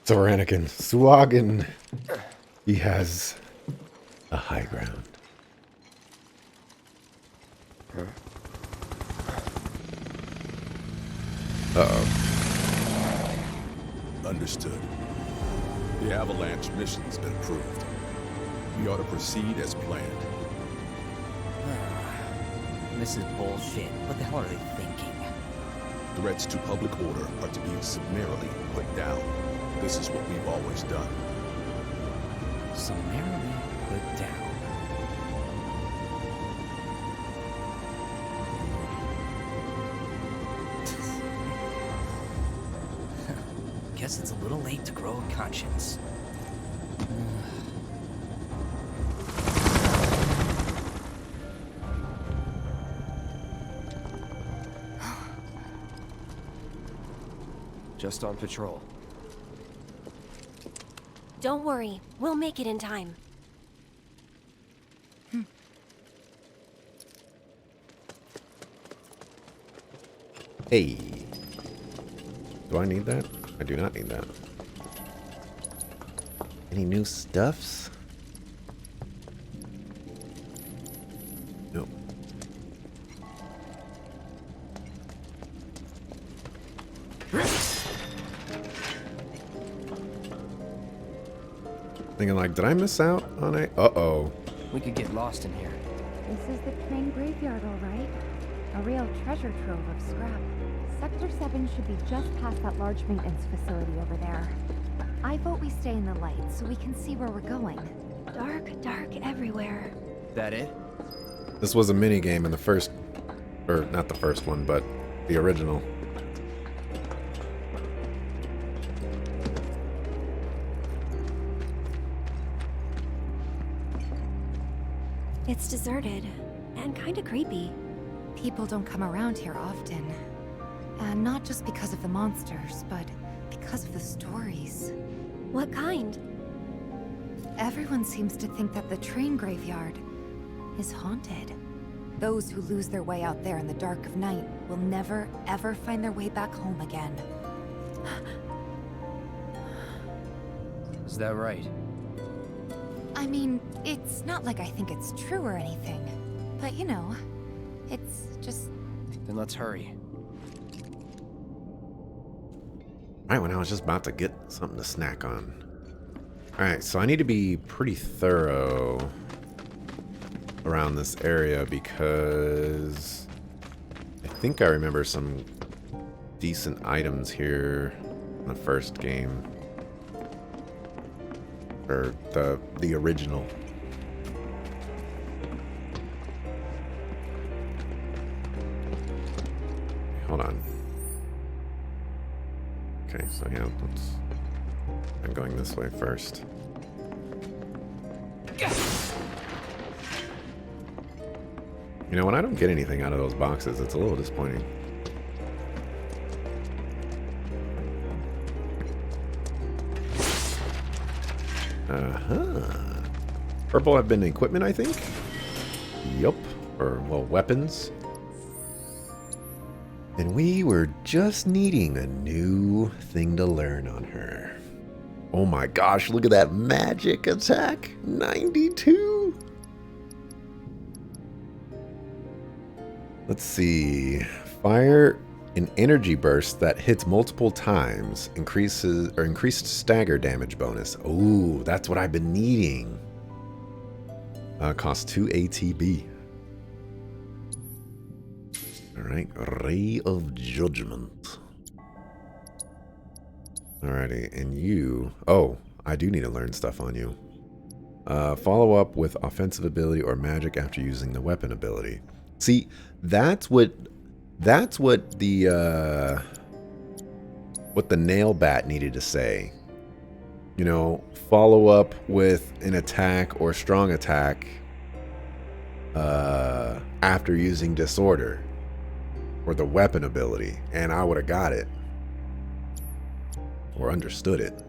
So Anakin, Suagan, he has a high ground. Uh-oh. Understood. The Avalanche mission's been approved. We ought to proceed as planned. This is bullshit. What the hell are they thinking? Threats to public order are to be summarily put down. This is what we've always done. Summarily put down. Guess it's a little late to grow a conscience. Just on patrol. Don't worry, we'll make it in time. Hey. Do I need that? I do not need that. Any new stuffs? Nope. Thinking like, did I miss out on a... Uh-oh. We could get lost in here. This is the train graveyard, all right. A real treasure trove of scrap. Sector 7 should be just past that large maintenance facility over there. I vote we stay in the light so we can see where we're going. Dark everywhere. That it? This was a mini game in the first... Or, not the first one, but the original. It's deserted and kind of creepy. People don't come around here often. And not just because of the monsters, but because of the stories. What kind? Everyone seems to think that the train graveyard is haunted. Those who lose their way out there in the dark of night will never, ever find their way back home again. Is that right? I mean, it's not like I think it's true or anything. But you know, it's just... Then let's hurry. Right when I was just about to get something to snack on. Alright, so I need to be pretty thorough around this area because I think I remember some decent items here in the first game. Or the original. Hold on. Okay, so yeah, I'm going this way first. You know, when I don't get anything out of those boxes, it's a little disappointing. Uh-huh. Purple have been equipment, I think? Yup. Or, well, weapons. And we were just needing a new thing to learn on her. Oh my gosh, look at that magic attack. 92. Let's see. Fire an energy burst that hits multiple times, increased stagger damage bonus. Oh, that's what I've been needing. Costs 2 ATB. Alright, Ray of Judgment. Alrighty, and you... Oh, I do need to learn stuff on you. Follow up with offensive ability or magic after using the weapon ability. See, that's what the nail bat needed to say. You know, follow up with an attack or strong attack after using disorder or the weapon ability, and I would have got it or understood it.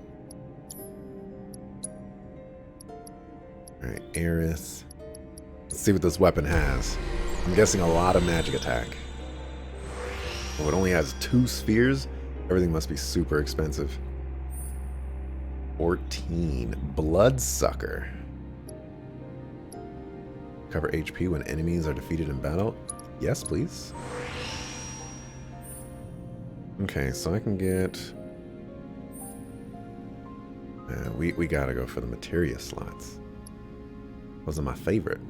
All right, Aerith. Let's see what this weapon has. I'm guessing a lot of magic attack. Oh, it only has 2 spheres? Everything must be super expensive. 14. Bloodsucker. Cover HP when enemies are defeated in battle. Yes, please. Okay, so I can get... we gotta go for the materia slots. Those are my favorite.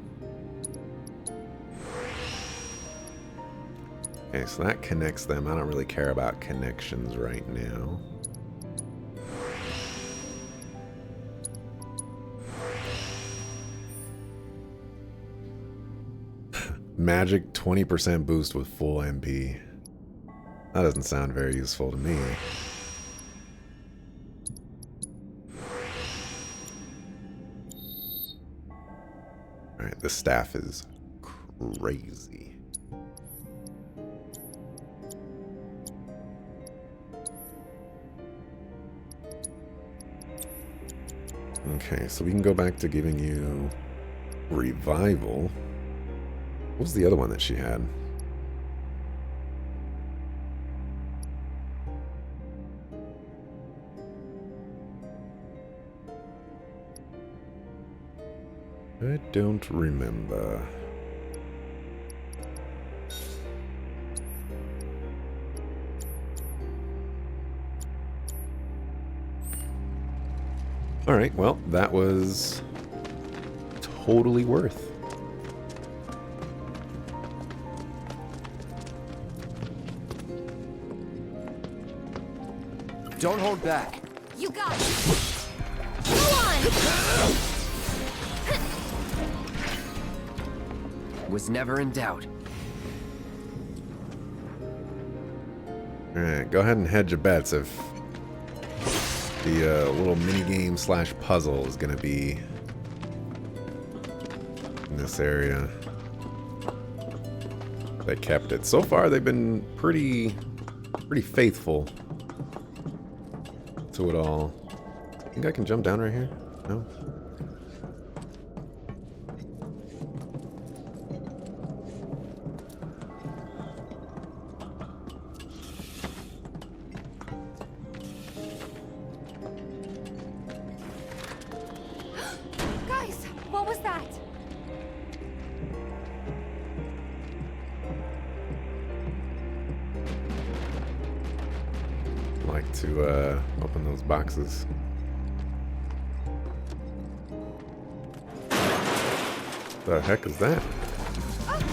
Okay, so that connects them. I don't really care about connections right now. Magic 20% boost with full MP. That doesn't sound very useful to me. Alright, this staff is crazy. Okay, so we can go back to giving you revival. What was the other one that she had? I don't remember. Alright, well, that was totally worth. Don't hold back. You got it. Go on. Was never in doubt. Alright, go ahead and hedge your bets if the little minigame slash puzzle is going to be in this area. They kept it. So far, they've been pretty faithful to it all. Think I can jump down right here? No? Guys, what was that? Like to open those boxes. The heck is that? Like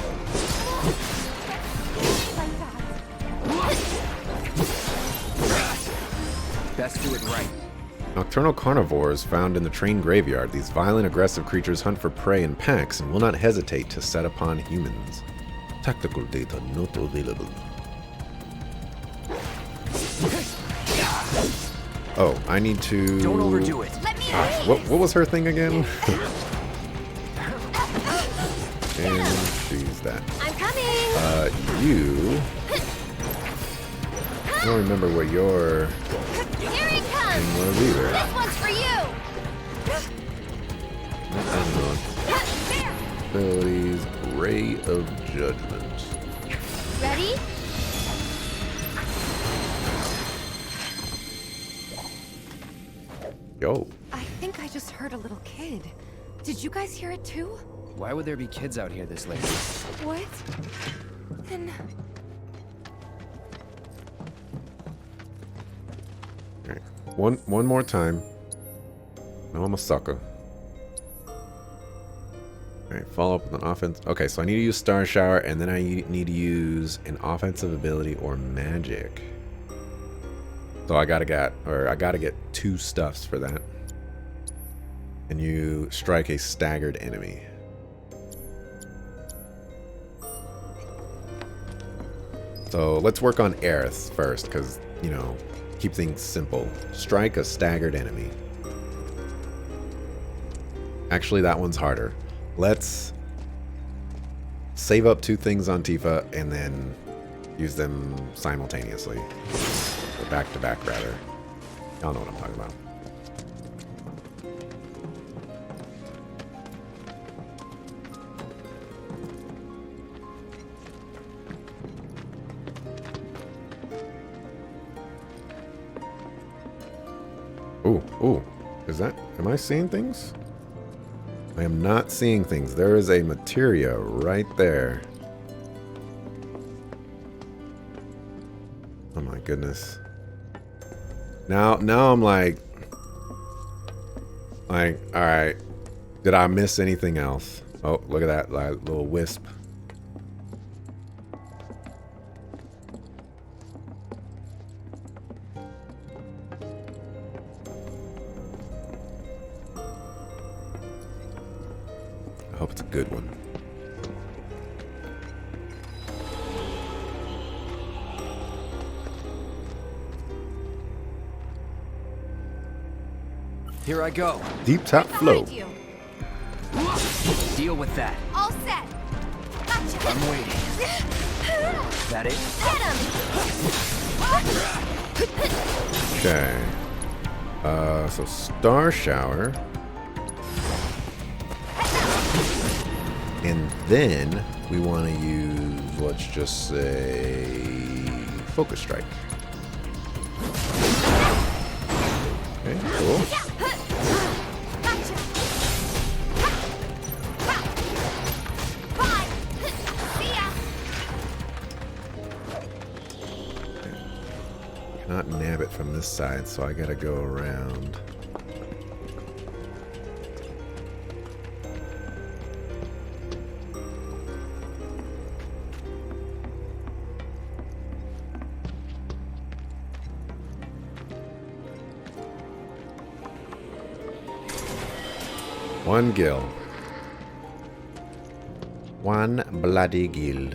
that. Best do it right. Nocturnal carnivores found in the train graveyard. These violent, aggressive creatures hunt for prey in packs and will not hesitate to set upon humans. Tactical data not available. Oh, I need to... Don't overdo it. Let me What was her thing again? And she's that. I'm coming. You... I don't remember what your... Here it comes. thing was either. This one's for you. Abilities, Ray of Judgment. Ready? Yo. I think I just heard a little kid. Did you guys hear it too? Why would there be kids out here this late? What? Then Alright. One more time. No, I'm a sucker. Alright, follow up with an offense. Okay, so I need to use Star Shower, and then I need to use an offensive ability or magic. So I gotta get 2 stuffs for that. And you strike a staggered enemy. So let's work on Aerith first, because, you know, keep things simple. Strike a staggered enemy. Actually, that one's harder. Let's save up 2 things on Tifa and then use them simultaneously. Or back to back, rather. Y'all know what I'm talking about. Ooh, ooh. Is that... Am I seeing things? I am not seeing things. There is a materia right there. Oh my goodness. Now I'm like, alright. Did I miss anything else? Oh, look at that little wisp. I hope it's a good one. Here I go. Deep top flow. Behind you. Deal with that. All set. Gotcha. I'm waiting. That it? Get him. Okay. So Star Shower. And then we want to use, let's just say, Focus Strike. Okay, cool. Gotcha. Bye. See ya. Cannot nab it from this side, so I gotta go around. One gill. One bloody gill.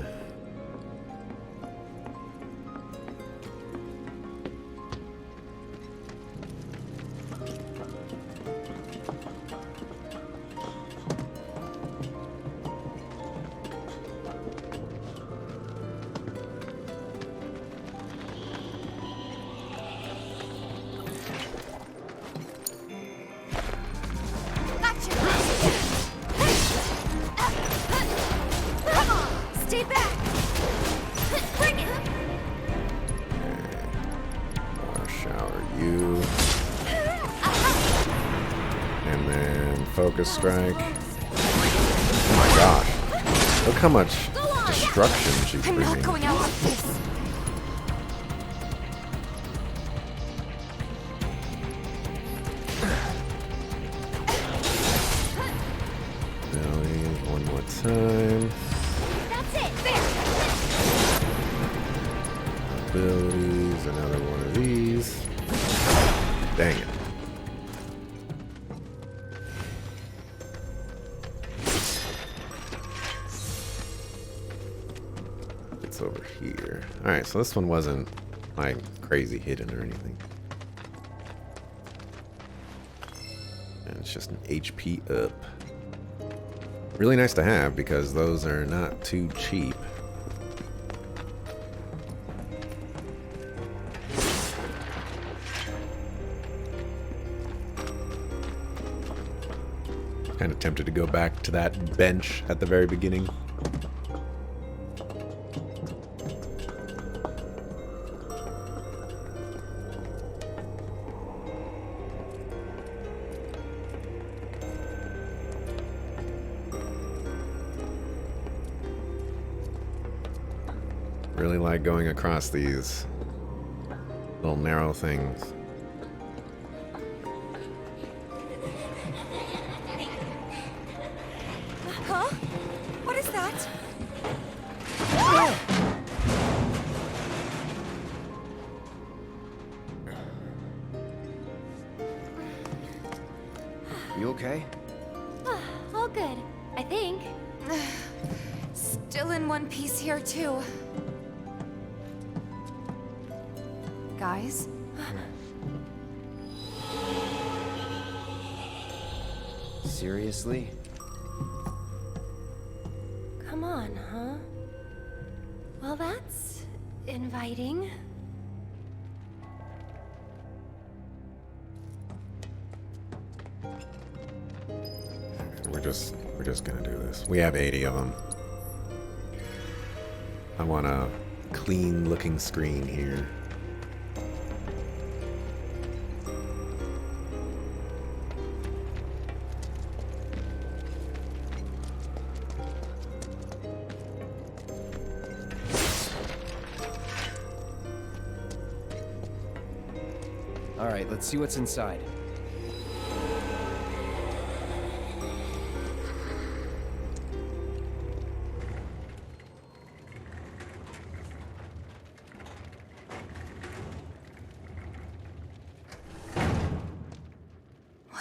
Gotcha. Come on. Stay back. Bring it. I'll shower you. And then Focus Strike. Oh my gosh. Look how much destruction she's I'm not bringing. going out like this. Belly, one more time. That's it. There. Abilities, another one of these. Dang it. It's over here. Alright, so this one wasn't like crazy hidden or anything. And it's just an HP up. Really nice to have because those are not too cheap. Kind of tempted to go back to that bench at the very beginning. Really like going across these little narrow things. Huh? What is that? You okay? All good, I think. Still in one piece here, too. Guys? Seriously? Come on, huh? Well, that's inviting. We're just gonna do this. We have 80 of them. I want a clean looking screen here. Alright, let's see what's inside.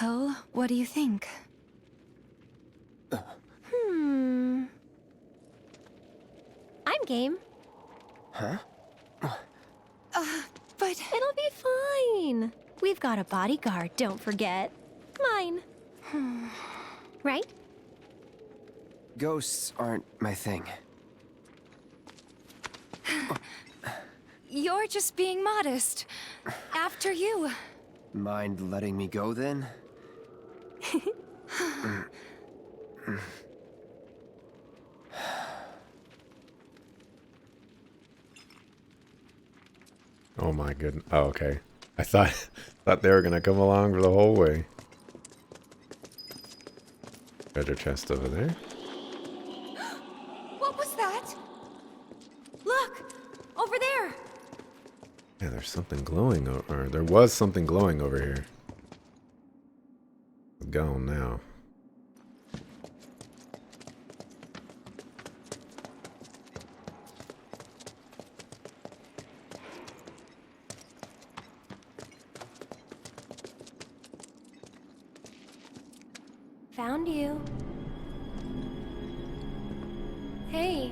Well, what do you think? I'm game. Huh? But it'll be fine. We've got a bodyguard, don't forget. Mine. Right? Ghosts aren't my thing. You're just being modest. After you. Mind letting me go then? Oh my goodness. Oh, okay. I thought they were gonna come along for the whole way. Treasure chest over there. What was that? Look! Over there! Yeah, there's something glowing, or there was something glowing over here. It's gone now. Found you. Hey,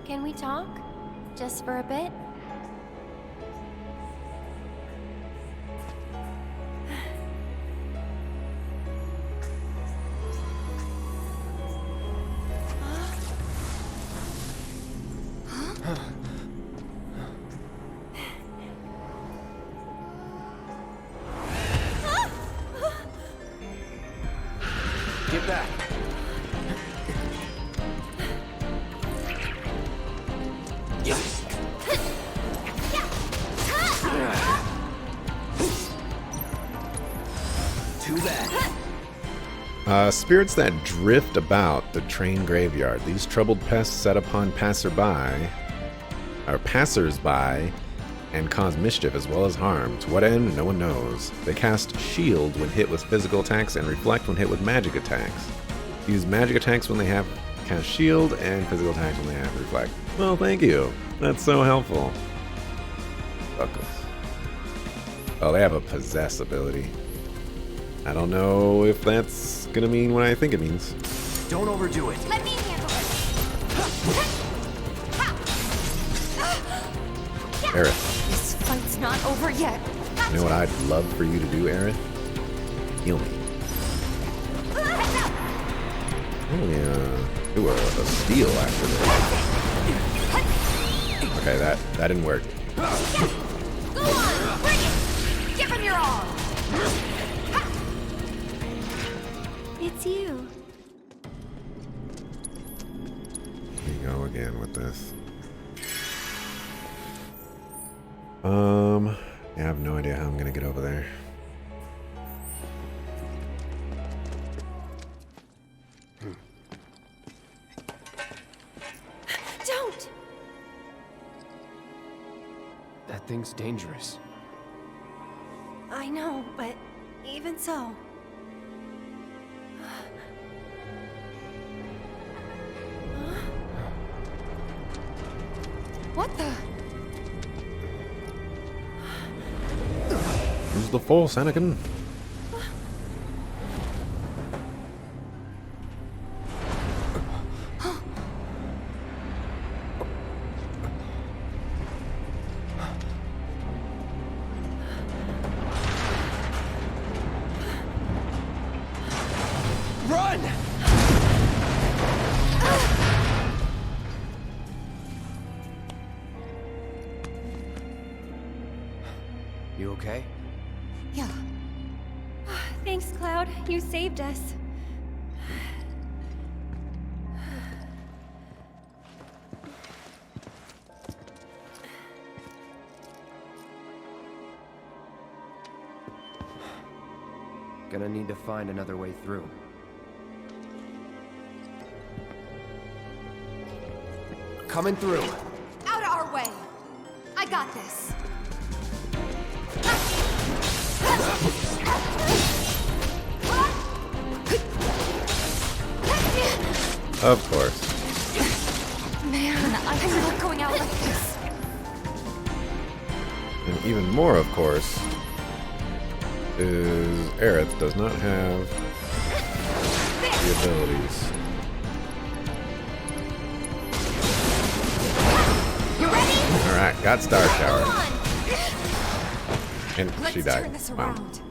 can we talk? Just for a bit? Get back! Too bad. Spirits that drift about the train graveyard. These troubled pests set upon passersby, and cause mischief as well as harm. To what end, no one knows. They cast shield when hit with physical attacks and reflect when hit with magic attacks. Use magic attacks when they have cast shield and physical attacks when they have reflect. Well, thank you. That's so helpful. Buckles. Oh, they have a possess ability. I don't know if that's gonna mean what I think it means. Don't overdo it. Let me handle it! Aerith. This fight's not over yet. You know what I'd love for you to do, Aerith? Heal me. Oh, do a steal after this. Okay, that didn't work. Go on, bring it! Give him your all! It's you. Here we go again with this. Yeah, I have no idea how I'm gonna get over there. Don't! That thing's dangerous. I know, but even so. What the? Use the Force, Anakin. Run! You okay? Yeah. Thanks, Cloud. You saved us. Gonna need to find another way through. Coming through. Out of our way! I got this. Of course. Man, I'm not going out like this. And even more, of course, is Aerith does not have the abilities. You ready? Alright, got Star Shower. Come on. And Let's she died. turn this Wow. around.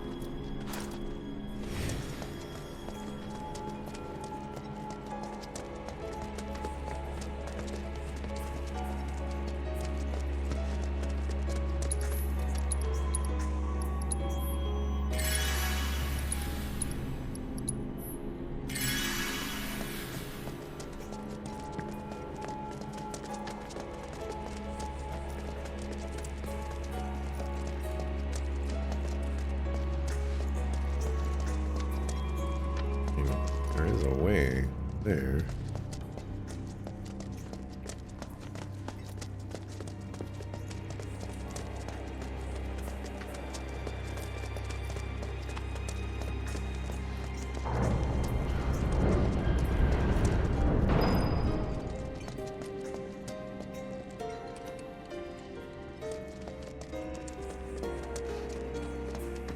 There is a way there.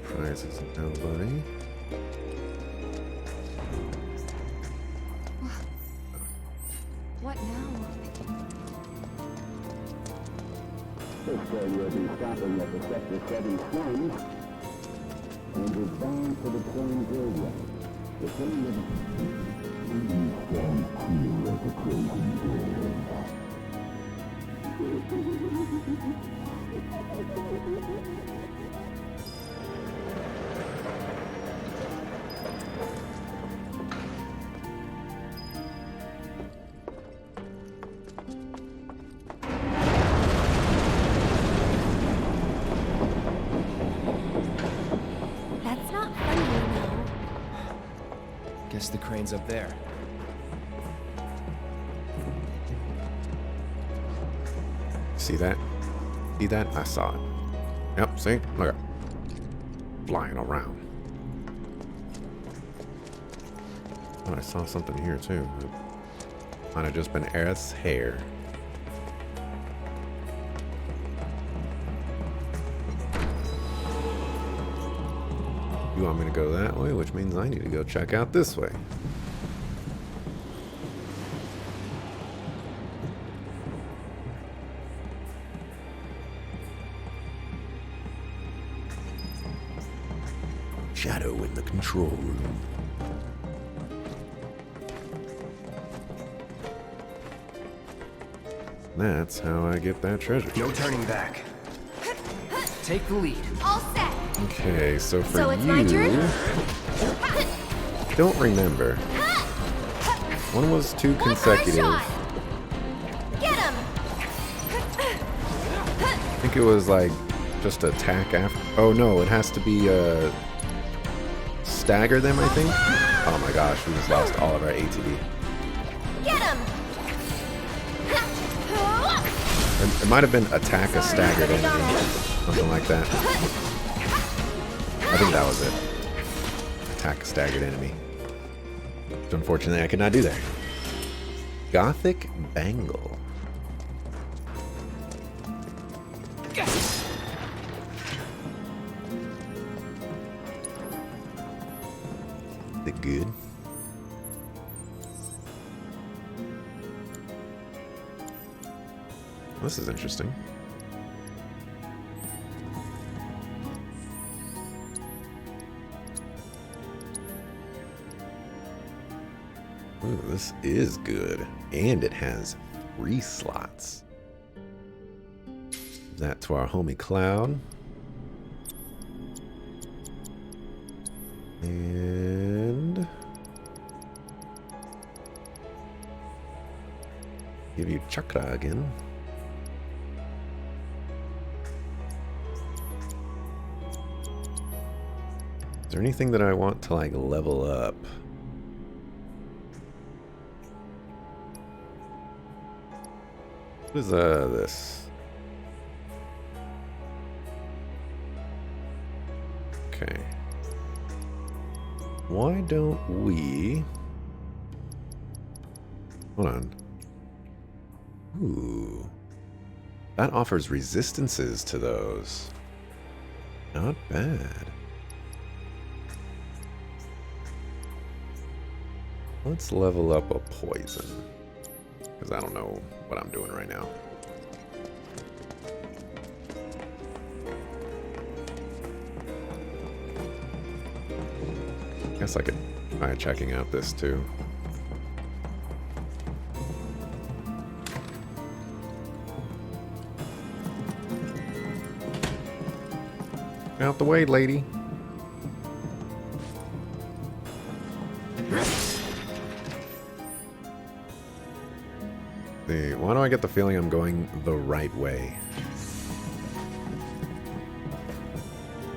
Prizes nobody. What now? This train will be stopping at the Sector 7 slums and is bound for the train graveyard. The train will stand clear of the closing doors. That's not funny, you know. Guess the crane's up there. See that? See that? I saw it. Yep, see? Look at it. Flying around. Oh, I saw something here too. It might have just been Aerith's hair. You want me to go that way, which means I need to go check out this way. Shadow in the control room. That's how I get that treasure. No turning back. Take the lead. All set. Okay, so for So it's you, my turn? don't remember. One was too consecutive. Shot. Get him. I think it was like just attack after. Oh no, it has to be stagger them, I think. Oh my gosh, we just lost all of our ATB. Get him. It might have been attack a staggered enemy, something like that. I think that was it. Attack a staggered enemy. So unfortunately, I could not do that. Gothic Bangle. Is it good? This is interesting. Ooh, this is good. And it has 3 slots. That to our homie Cloud. And give you Chakra again. Is there anything that I want to like level up? What is this? Okay. Why don't we Hold on. Ooh. That offers resistances to those. Not bad. Let's level up a poison. Because I don't know what I'm doing right now. Guess I could try checking out this too. Out the way, lady. See, why do I get the feeling I'm going the right way?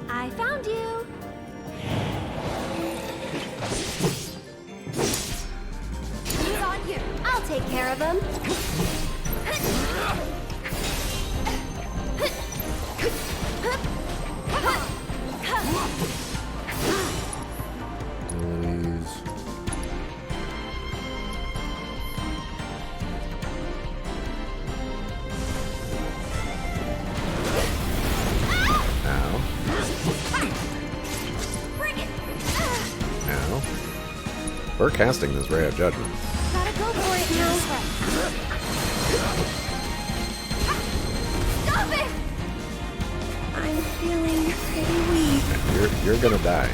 I found you. He's on you. I'll take care of him. Please. Ow. Bring it. Ow. We're casting this Ray of Judgment. Gotta go for it now. Stop it! I'm feeling pretty weak. You're gonna die.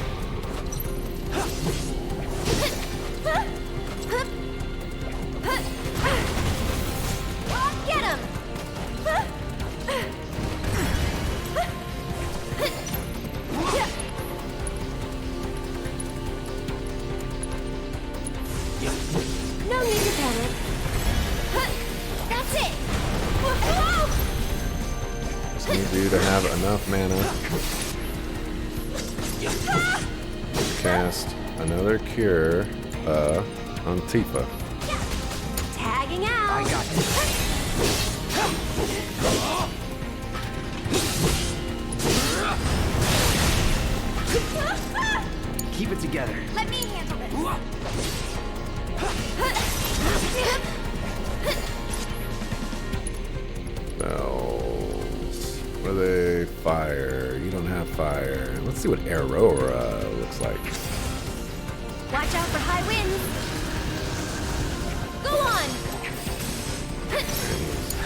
Get him! No need to panic. That's it! Just need you to have enough mana to cast another cure on Tifa. Tagging out! I got this. Keep it together. Let me handle this. Spells. What are they? Fire. You don't have fire. Let's see what Aurora looks like. Watch out for high winds. Go on.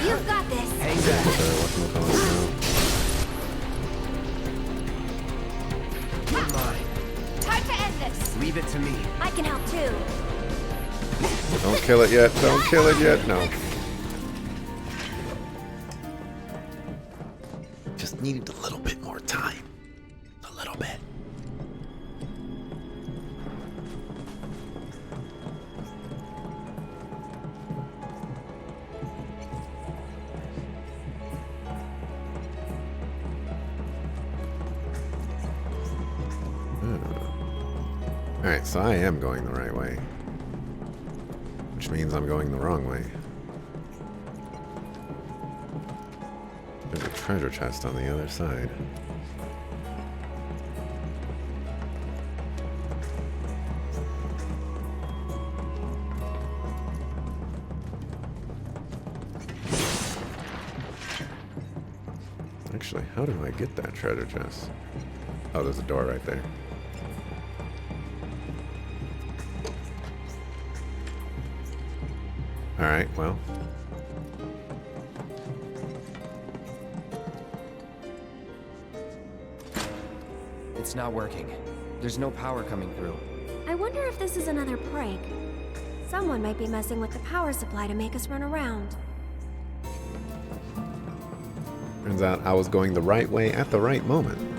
You've got this. Hang back. You're mine. Time to end this. Leave it to me. I can help too. Don't kill it yet. Don't kill it yet. No. Just needed a little bit more time. A little bit. Alright, so I am going the right way. Which means I'm going the wrong way. There's a treasure chest on the other side. Actually, how do I get that treasure chest? Oh, there's a door right there. Alright, well. It's not working. There's no power coming through. I wonder if this is another prank. Someone might be messing with the power supply to make us run around. Turns out I was going the right way at the right moment.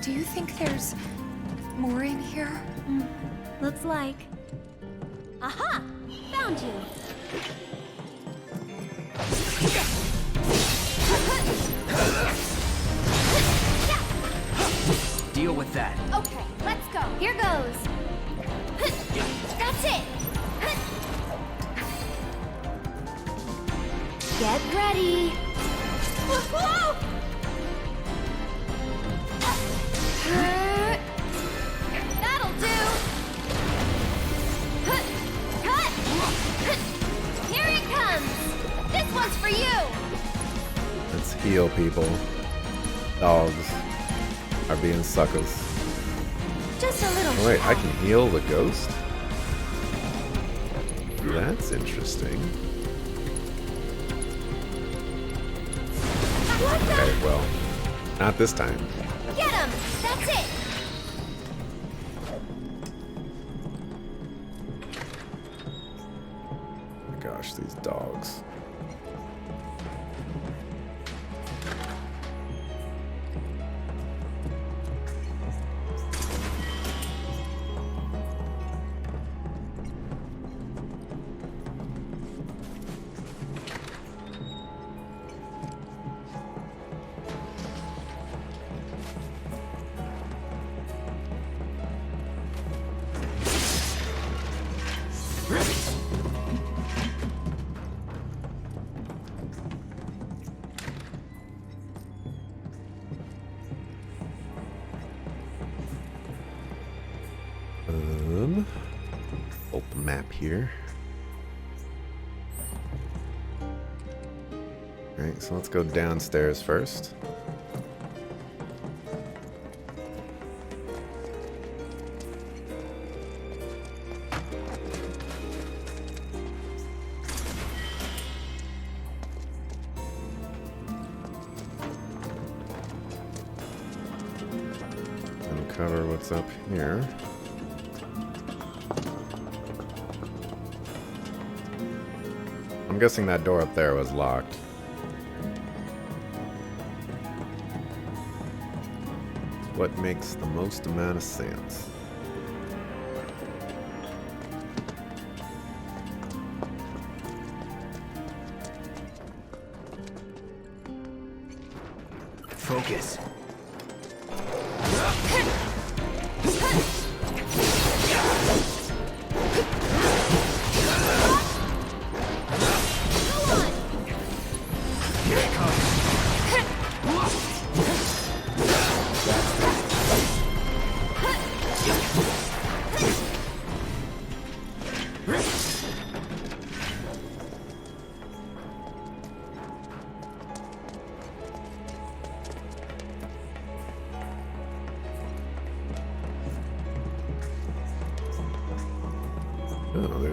Do you think there's more in here? Looks like. Aha! Found you. Deal with that. Okay, let's go. Here goes. That's it. Get ready. Whoa! That'll do. Here it comes. This one's for you. Let's heal people. Dogs are being suckers. Just a little. Oh, wait, I can heal the ghost? That's interesting. What the? Okay, well, not this time. Get him. That's it. Gosh, these dogs. Pull the map here. Alright, so let's go downstairs first. Uncover what's up here. I'm guessing that door up there was locked. What makes the most amount of sense? Focus.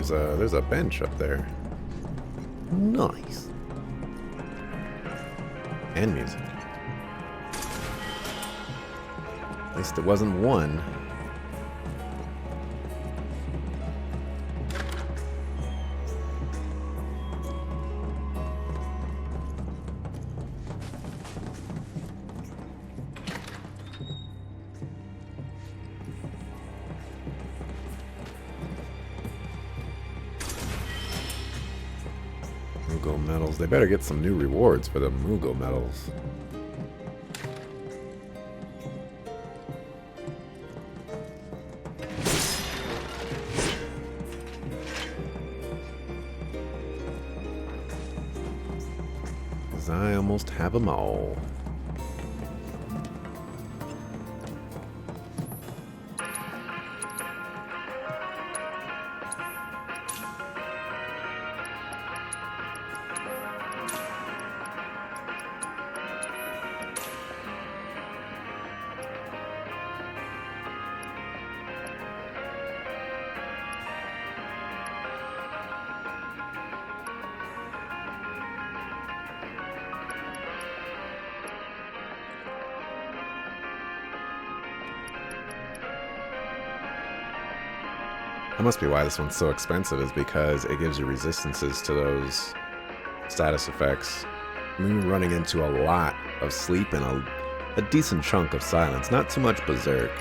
Oh, there's a bench up there. Nice. And music. At least it wasn't one. Mugo medals. They better get some new rewards for the Mugo medals. Because I almost have them all. That must be why this one's so expensive, is because it gives you resistances to those status effects. You're running into a lot of sleep and a decent chunk of silence. Not too much berserk.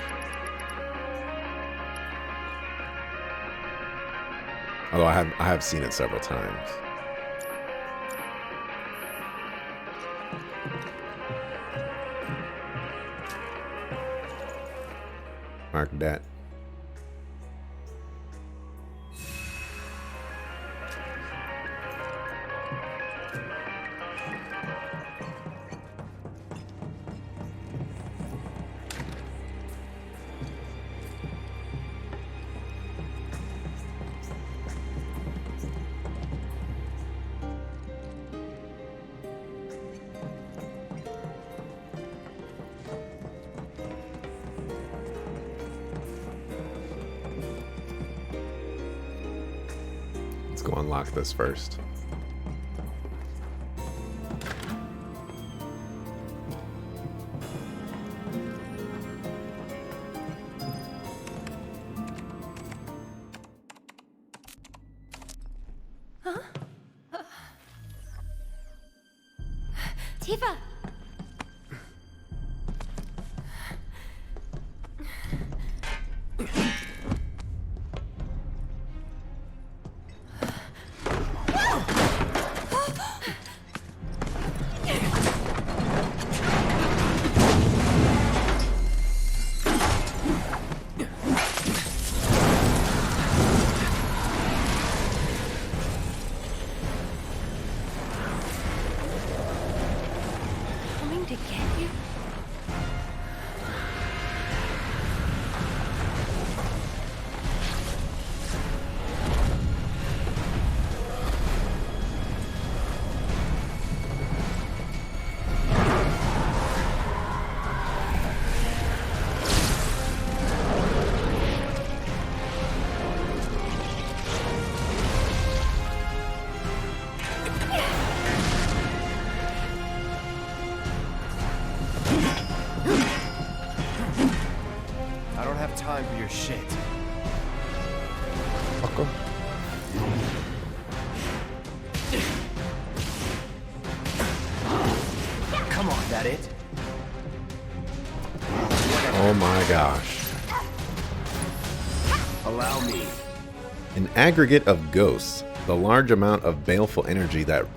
Although I have seen it several times. Mark that. go unlock this first. Tifa! Coming to get you? I don't have time for your shit. Fucker. Come on, that it? Oh my gosh. Allow me. An aggregate of ghosts. The large amount of baleful energy that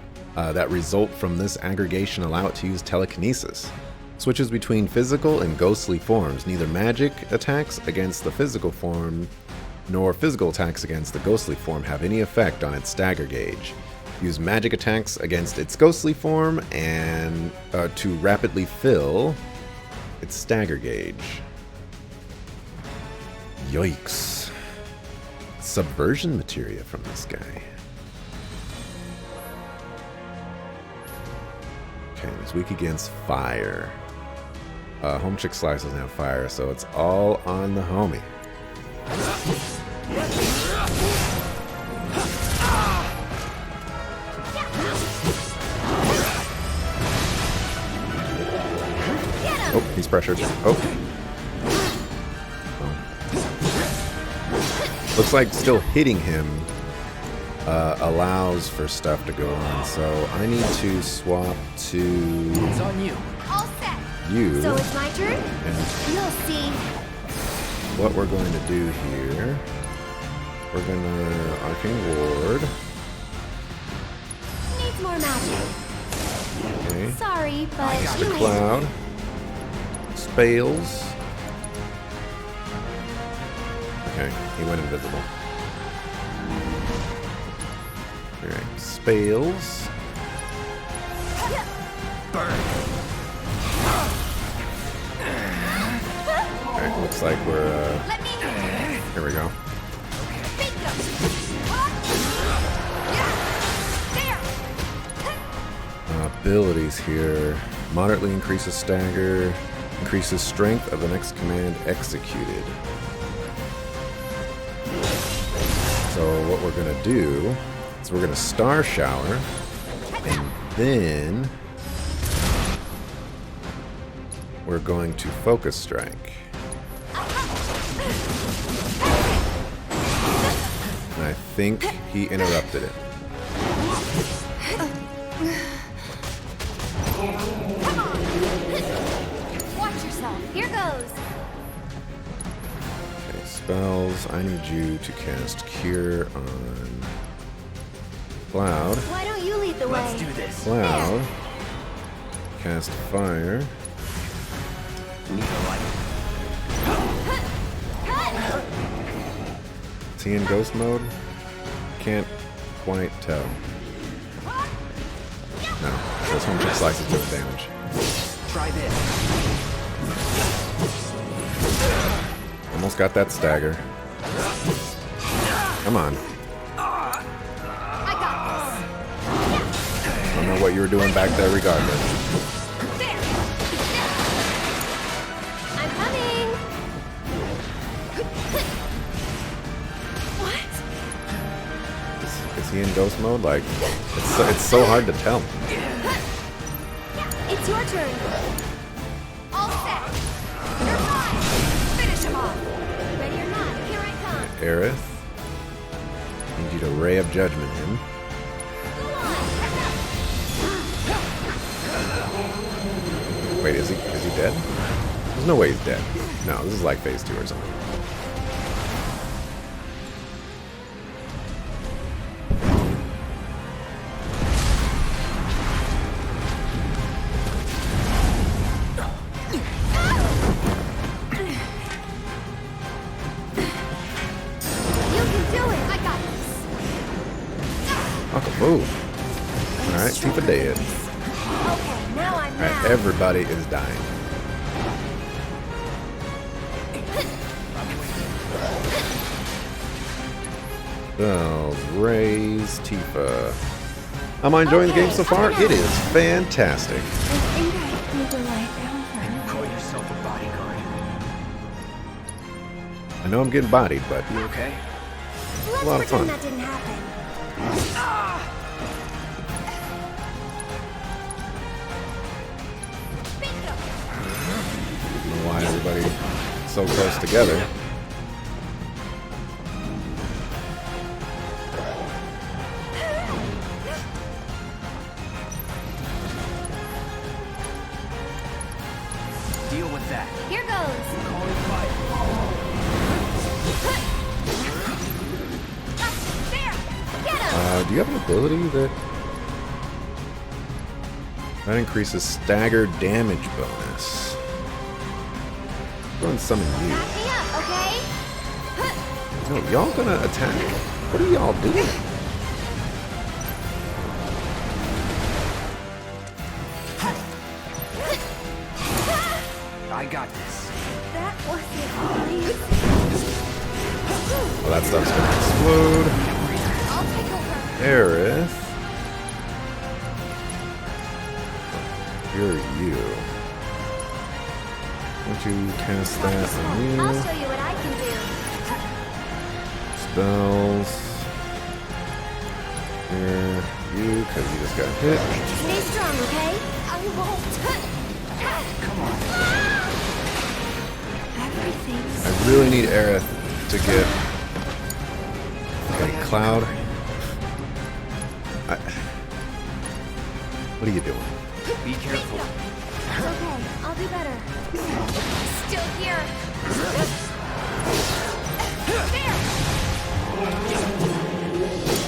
result from this aggregation allow it to use telekinesis. Switches between physical and ghostly forms. Neither magic attacks against the physical form nor physical attacks against the ghostly form have any effect on its stagger gauge. Use magic attacks against its ghostly form and to rapidly fill its stagger gauge. Yikes. Subversion materia from this guy. Okay, he's weak against fire. Home Chick Slice doesn't have fire, so it's all on the homie. Oh, he's pressured. Oh. Looks like still hitting him allows for stuff to go on, so I need to swap to It's on you. All set! you. So it's my turn? And You'll see. what we're going to do here, we're gonna Arcane Ward. Needs more magic. Okay. Sorry, but The you may. Cloud. Spales. Okay, he went invisible. Alright, Spales. Alright, looks like we're, Let me handle here we go. this. Bingo! There! Abilities here. Moderately increases stagger. Increases strength of the next command executed. So what we're going to do is we're going to Star Shower. And then we're going to Focus Strike. And I think he interrupted it. Watch yourself. Here goes. Okay, spells. I need you to cast Cure on Cloud. Why don't you lead the way? Let's do this. Cloud. Cast Fire. Need a light. Is he in Ghost Mode? Can't quite tell. No, this one just slices doing damage. Try this. Almost got that stagger. Come on. I got I don't know what you were doing back there regardless. this. There. I'm coming. What? Is Is he in ghost mode? Like, it's so hard to tell. It's your turn. All set. You're fine. Finish him off. Ready or not, here I come. Aerith. Need you to Ray of Judgment him. Go on. Wait, is he dead? There's no way he's dead. No, this is like phase 2 or something. You can do it. I got this. Uncle move. Alright, Tifa dead. Okay, now I'm Alright, mad. everybody is dying. Bells, Rays, Tifa. Am I enjoying the game so far? It is fantastic. I think I need to lie down for a minute. Call yourself a bodyguard. I know I'm getting bodied, but You okay? Let's a lot of pretend fun. that didn't happen. Bingo. I don't know why everybody's so close together. Deal with that. Here goes. Call it fire. There. Get him. Do you have an ability that increases stagger damage bonus? Go and summon you. Back me up, okay? No, y'all gonna attack? What are y'all doing? I got this. That wasn't easy. Well, that stuff's gonna explode. I'll take over. Aerith. You're you. Won't you cast that on I'll you? show you what I can do. Spells. Here, you, because you just got hit. Stay strong, okay? I won't. Come on. Everything's... I really need Aerith to get okay, Cloud. What are you doing? Be careful. It's okay. I'll do better. Still here. There.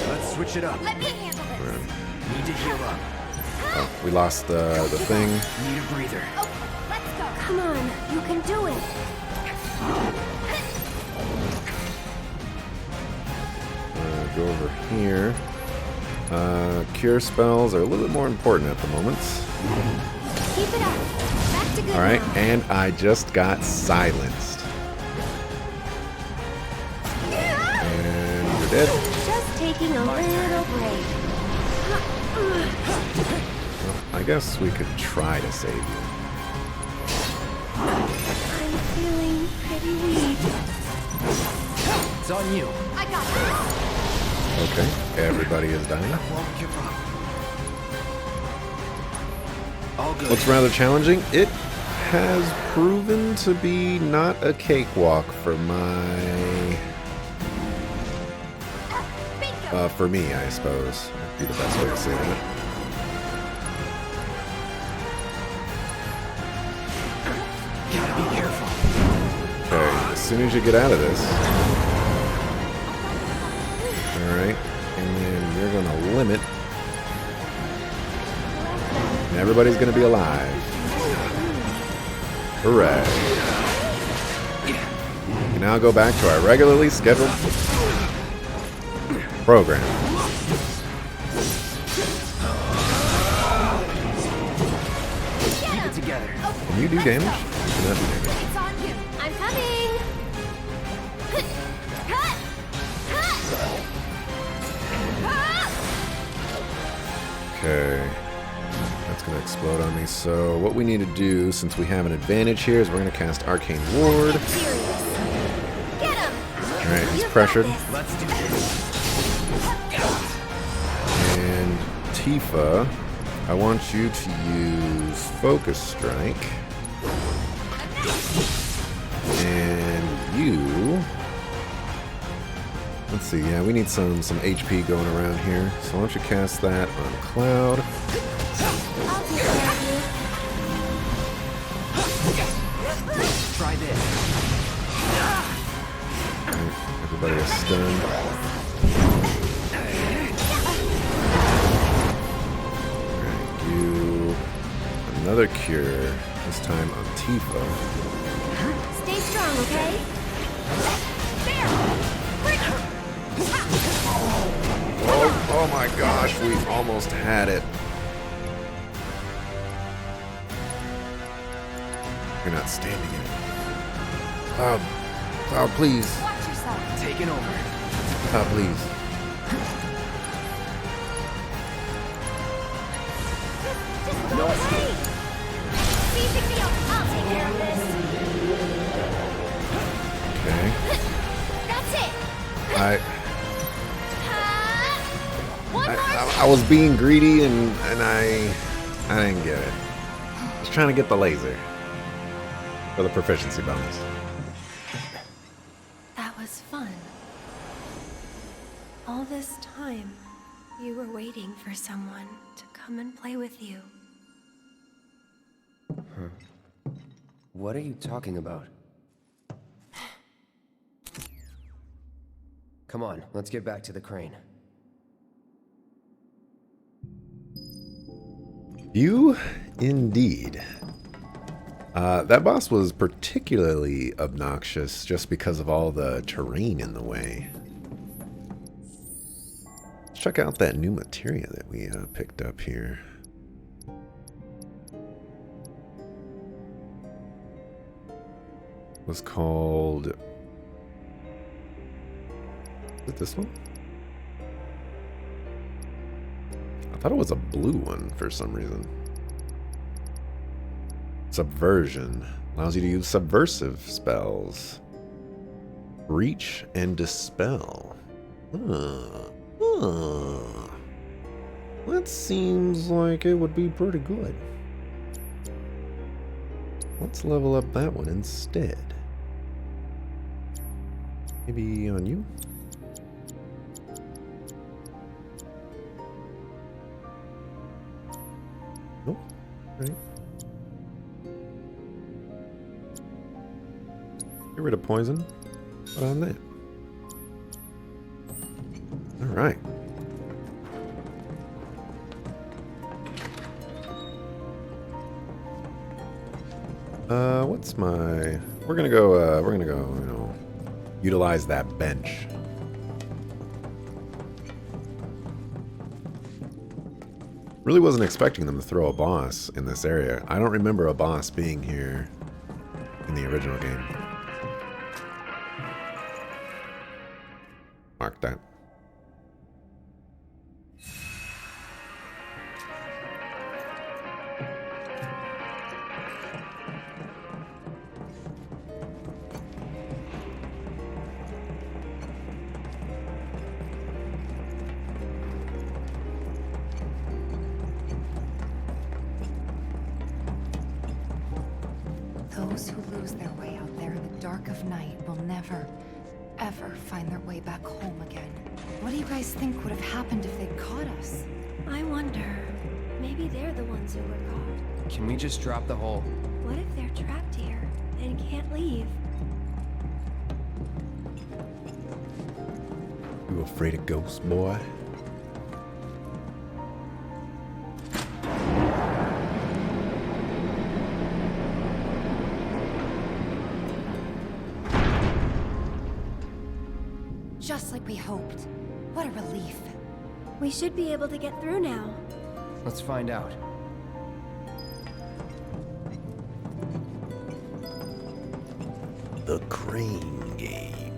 Let's switch it up. Let me handle this. Need to heal up. Oh, we lost the thing. Need a breather. Okay, let's go. Come on. You can do it. Go over here. Cure spells are a little bit more important at the moment. Keep it up. Back to good Alright, now. and I just got silenced. And you're dead. Just taking a little break. Well, I guess we could try to save you. I'm feeling pretty weak. It's on you. I got this. Okay, everybody is dying. Won't give up. All good. What's rather challenging, it has proven to be not a cakewalk for Bingo. for me, I suppose. Would be the best way to say that. Gotta be careful. Okay, as soon as you get out of this. Alright, and then you're gonna limit. And everybody's gonna be alive. Hooray. We can now go back to our regularly scheduled program. Keep it together. Can you do damage? You cannot do damage. It's on you. I'm coming. Okay. That's going to explode on me. So what we need to do, since we have an advantage here, is we're going to cast Arcane Ward. Serious. Get him. Alright, he's You got pressured. this. Let's do this. Tifa, I want you to use Focus Strike. And you... Let's see, yeah, we need some HP going around here. So why don't you cast that on Cloud. I'll take care of you. Try this. Right, everybody is stunned. Alright, do another cure, this time on Tifa. Stay strong, okay? There! Oh my gosh, we almost had it. You're not standing it. Cloud, please. Watch yourself. Taking over. Cloud, please. Just go away! Easy deal. I'll take care of this. Okay. That's it. One more. I was being greedy and I didn't get it. I was trying to get the laser for the proficiency bonus. That was fun. All this time, you were waiting for someone to come and play with you. What are you talking about? Come on, let's get back to the crane. You indeed. That boss was particularly obnoxious just because of all the terrain in the way. Let's check out that new materia that we picked up here. It was called... Is it this one? I thought it was a blue one for some reason. Subversion. Allows you to use subversive spells. Reach and Dispel. That seems like it would be pretty good. Let's level up that one instead. Maybe on you? Nope. Right. Get rid of poison. Put on that. Alright. What's my... We're gonna go, you know, utilize that bench. Really wasn't expecting them to throw a boss in this area. I don't remember a boss being here in the original game. Mark that. Those who lose their way out there in the dark of night will never, ever find their way back home again. What do you guys think would have happened if they'd caught us? I wonder, maybe they're the ones who were caught. Can we just drop the whole... What if they're trapped here and can't leave? You afraid of ghosts, boy? Just like we hoped. What a relief. We should be able to get through now. Let's find out. The Crane Game.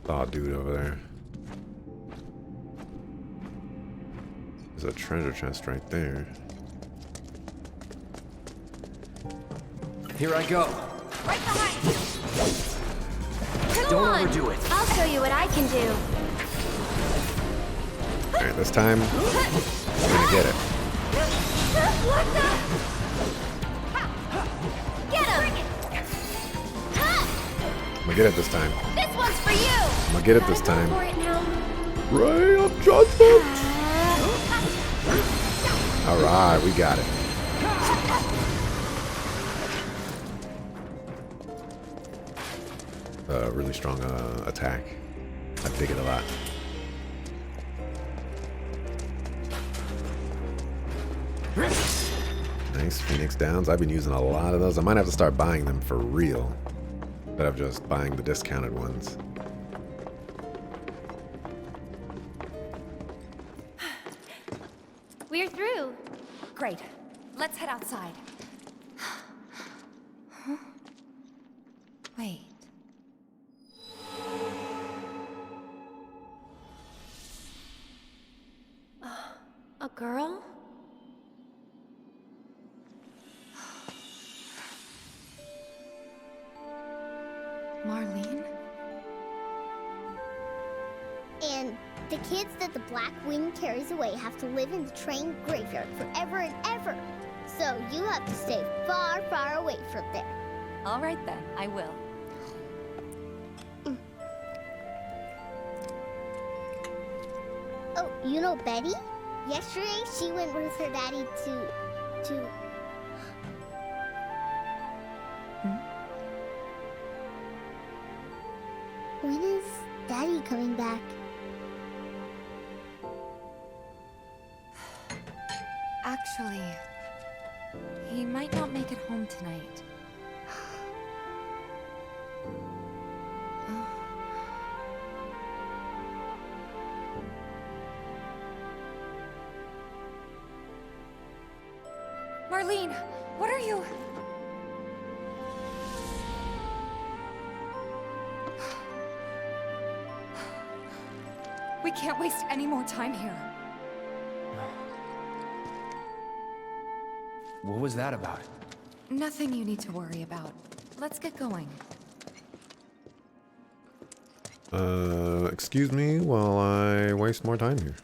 Saw a dude over there. There's a treasure chest right there. Here I go. Right behind you. Come Don't on. overdo it. I'll show you what I can do. Alright, this time, I'm gonna get it. What the? Get him! I'm gonna get it this time. This one's for you! I'm gonna get it this time. For it now. Ray of Judgment! Alright, we got it. Really strong attack. I dig it a lot. Nice Phoenix Downs. I've been using a lot of those. I might have to start buying them for real instead of just buying the discounted ones. We're through. Great. Let's head outside. Huh? Wait. A girl? Marlene? And the kids that the Black Wing carries away have to live in the train graveyard forever and ever. So you have to stay far, far away from there. All right then, I will. Oh, you know Betty? Yesterday, she went with her daddy to... When is Daddy coming back? Actually, he might not make it home tonight. Marlene, what are you? We can't waste any more time here. What was that about? Nothing you need to worry about. Let's get going. Excuse me while I waste more time here.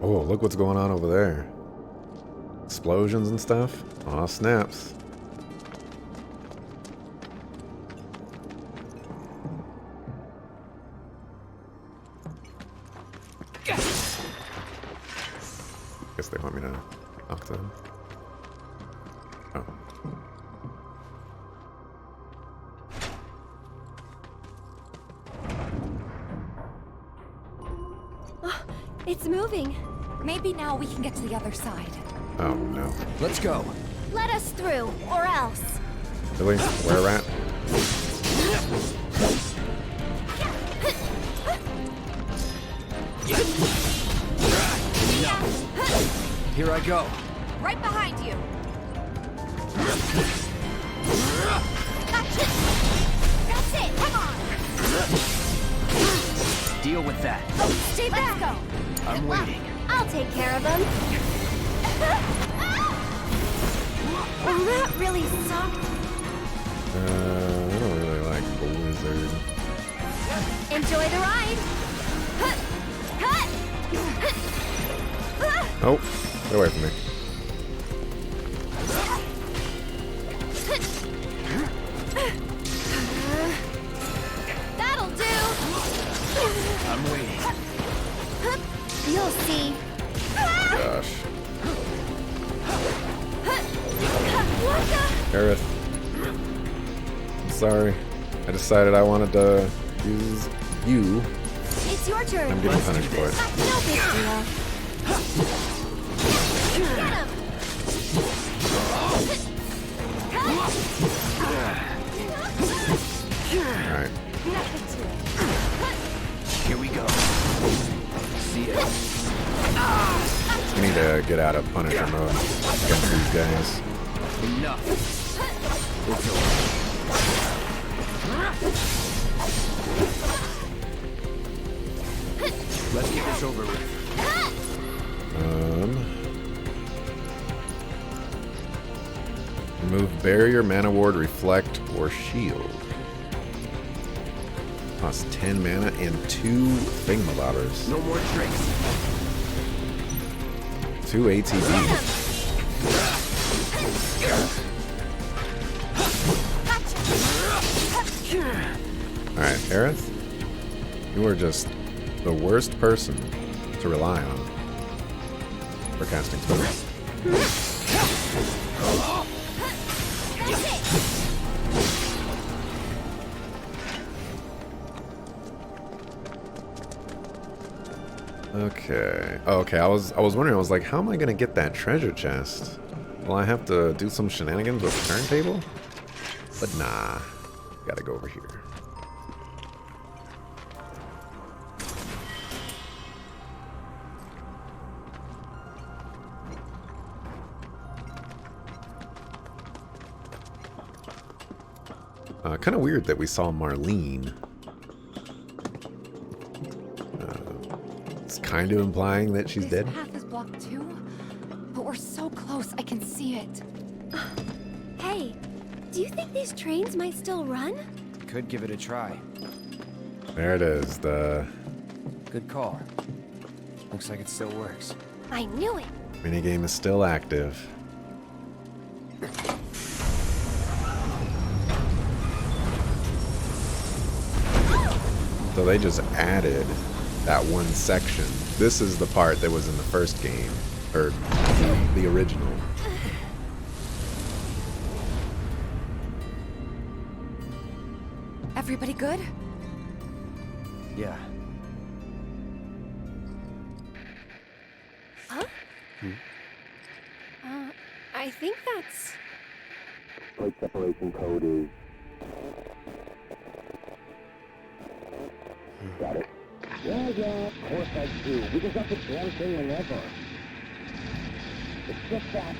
Oh, look what's going on over there. Explosions and stuff. Aw, snaps. Guess they want me to talk to them. Oh. It's moving. Maybe now we can get to the other side. Oh no. Let's go. Let us through, or else. Really? Where at? Here I go. Right behind you. That's it. Come on. Deal with that. Stay back. Let's go. I'm waiting. I'll take care of them. Well, that really sucked. I don't really like Blizzard. Enjoy the ride. Oh, get away from me. That'll do. I'm waiting. You'll see. Gosh. What the? Aerith. I'm sorry. I decided I wanted to use you. It's your turn. I'm getting punished for it. No big deal. Get him. Alright. Nothing to it. Here we We need to get out of Punisher mode against these guys. Enough. It's over. Let's get this over with. Remove barrier, mana ward, reflect, or shield. Cost 10 mana and 2 thingamabobbers. No more tricks. 2 ATB. Alright, Aerith, you are just the worst person to rely on for casting spells. Okay. Oh, okay. I was wondering. I was like, how am I gonna get that treasure chest? Will I have to do some shenanigans with the turntable? But nah. Gotta go over here. Kind of weird that we saw Marlene. It's kind of implying that she's dead. This path is blocked too, but we're so close I can see it. Hey, do you think these trains might still run? Could give it a try. There it is. The Good call. Looks like it still works. I knew it. minigame is still active. So they just added that one section. This is the part that was in the first game, or the original. Everybody good? Yeah. Huh? I think that's... Plate separation code is... Got it. Yeah, of course I do. We can got the damn thing whenever. It's just that...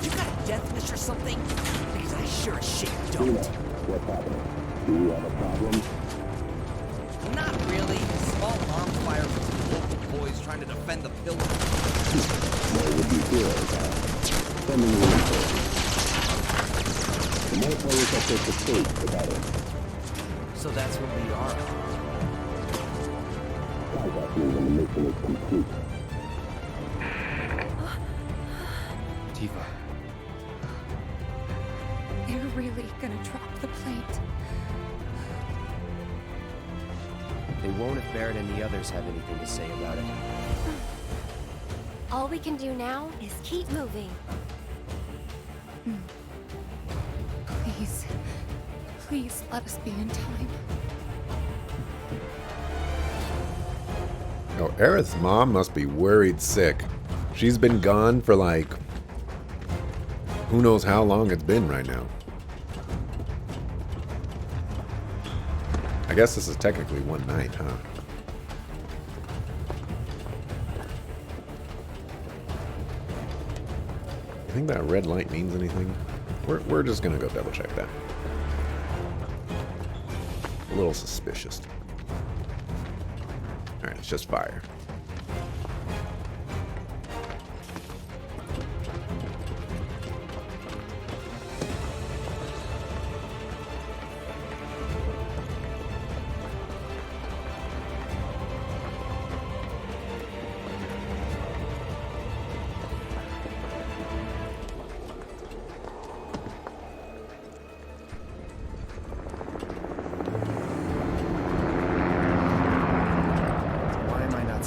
You got a death wish or something? Because I sure as shit Tina, don't. what's happening? Do you have a problem? Not really. Small arm fire from some local boys trying to defend the building. More would be good. Sending you in. The more players that take the stage, the better. So that's what we are. Contact me when the mission is complete. Tifa. They're really gonna drop the plate. They won't if Barrett and the others have anything to say about it. All we can do now is keep moving. Please. Please let us be in time. Oh, Aerith's mom must be worried sick. She's been gone for like... who knows how long it's been right now. I guess this is technically one night, huh? You think that red light means anything? We're just gonna go double check that. A little suspicious. Alright, it's just fire. Why am I not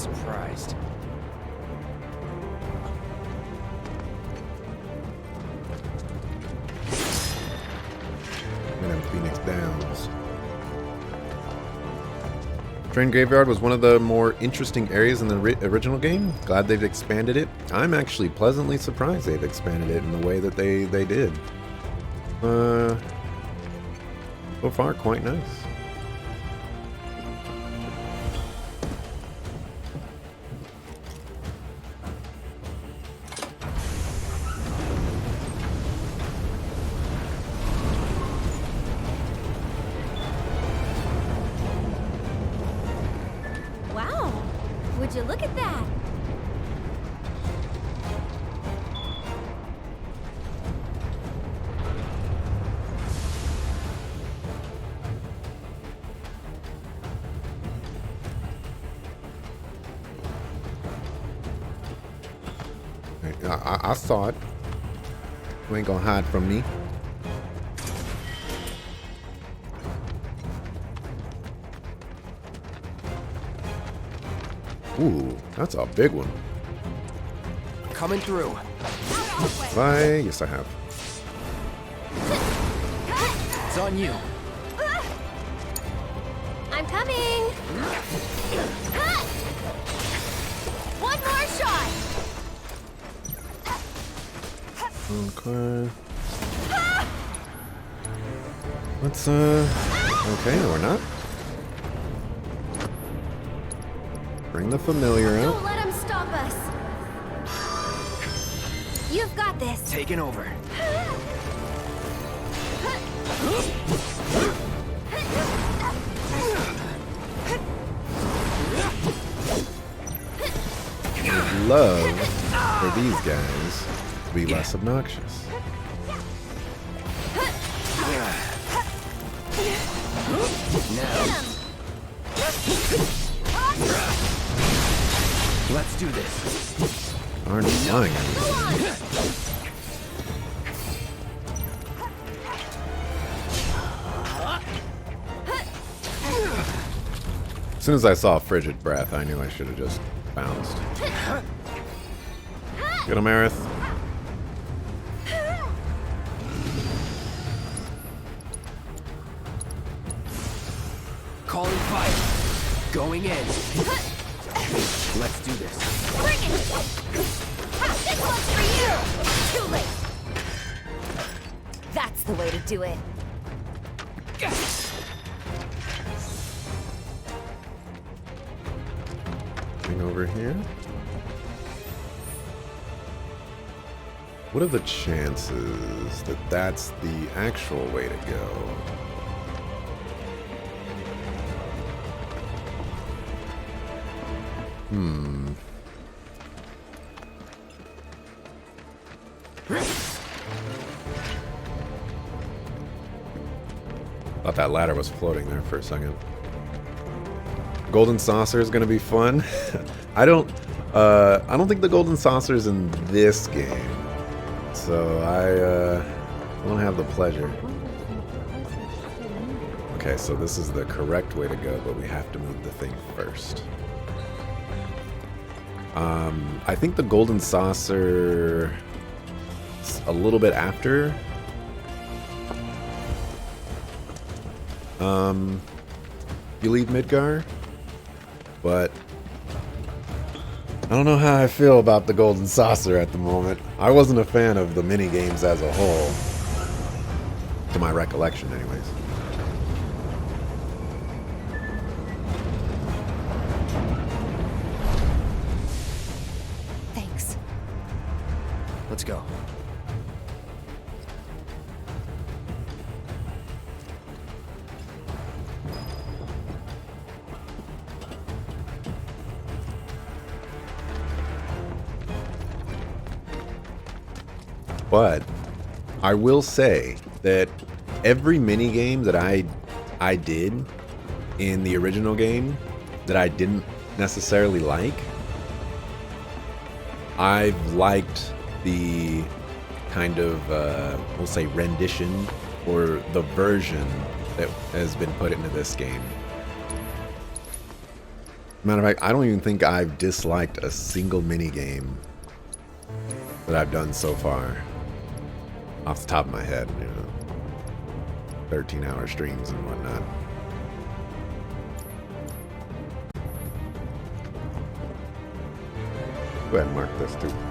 Train Graveyard was one of the more interesting areas in the original game. Glad they've expanded it. I'm actually pleasantly surprised they've expanded it in the way that they did. So far, quite nice. Wow! Would you look at that? I saw it. You ain't gonna hide from me. Ooh, that's a big one. Coming through. Yes, I have. It's on you. I'm coming! One more shot! Okay. Let's, okay, no, we're not. Bring the familiar Don't out. let him stop us! You've got this! Taking over. I'd love for these guys to be less obnoxious. Now. Let's do this. Aren't flying. As soon as I saw Frigid Breath, I knew I should have just bounced. Get him, Aerith. Calling fire. Going in. Let's do this. Bring it! Ha, this one's for you! Too late! That's the way to do it. Thing over here. What are the chances that that's the actual way to go? Thought that ladder was floating there for a second. Golden saucer is gonna be fun. I don't think the golden saucer is in this game, so I won't have the pleasure. Okay, so this is the correct way to go, but we have to move the thing first. I think the golden saucer is a little bit after. You leave Midgar, but I don't know how I feel about the golden saucer at the moment. I wasn't a fan of the mini games as a whole, to my recollection, anyways. Thanks. Let's go. But I will say that every mini game that I did in the original game that I didn't necessarily like, I've liked the kind of, we'll say, rendition or the version that has been put into this game. Matter of fact, I don't even think I've disliked a single mini game that I've done so far. Off the top of my head, 13-hour streams and whatnot. Go ahead and mark this too.